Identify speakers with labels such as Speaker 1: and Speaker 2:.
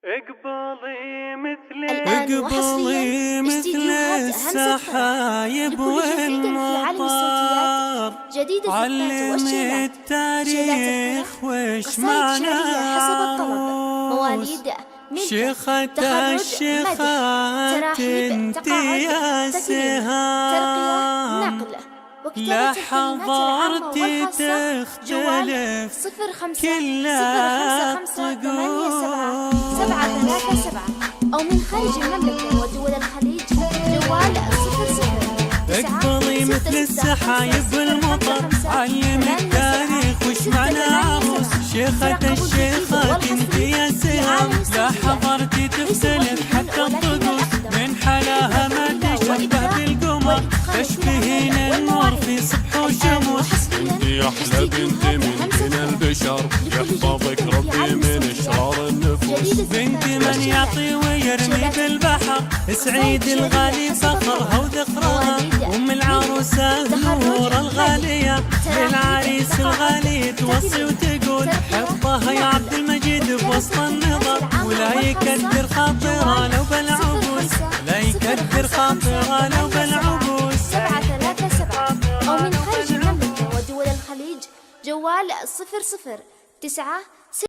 Speaker 1: الآن وحصريا استديوهات همسة
Speaker 2: السحايب والمطار
Speaker 1: جديدة
Speaker 2: علم التاريخ وش معناه
Speaker 1: حسب الطلب، مواليد
Speaker 2: شيخة
Speaker 1: تخرج
Speaker 2: الشيخات
Speaker 1: تراحيب
Speaker 2: انت
Speaker 1: تقاعد
Speaker 2: يا
Speaker 1: تكريم ترقية
Speaker 2: سهام
Speaker 1: نقل
Speaker 2: لا
Speaker 1: وكتابة الكلمات العامة
Speaker 2: حضرتي
Speaker 1: والخاصة. جوال
Speaker 2: تختلف
Speaker 1: 05
Speaker 2: كلها
Speaker 1: 055 737 أو من خارج المملكة ودول الخليج جوال 00
Speaker 2: اقبلي مثل السحايب والمطر علم التاريخ وش معنى عروس شيخة الشيخات انت يا سهام لا حضرتي تختلف حتى الطقوس من حلاها ما تشبه بالقمر تشبهين النور في صبح وشموس
Speaker 3: انت احلى بنت من البشر يحفظك ربي من اشرار النفوس
Speaker 2: بنت من يعطي ويرمي بالبحر سعيد الغالي فخرها وذكرها ام العروسه نور الغاليه للعريس الغالي توصي وتقول حطها يا عبد المجيد بوسط النظر ولا يكدر خاطرها لو بالعبوس لا يكدر خاطرها لو بالعبوس
Speaker 1: 737 أو من خارج المملكة ودول الخليج جوال 00 9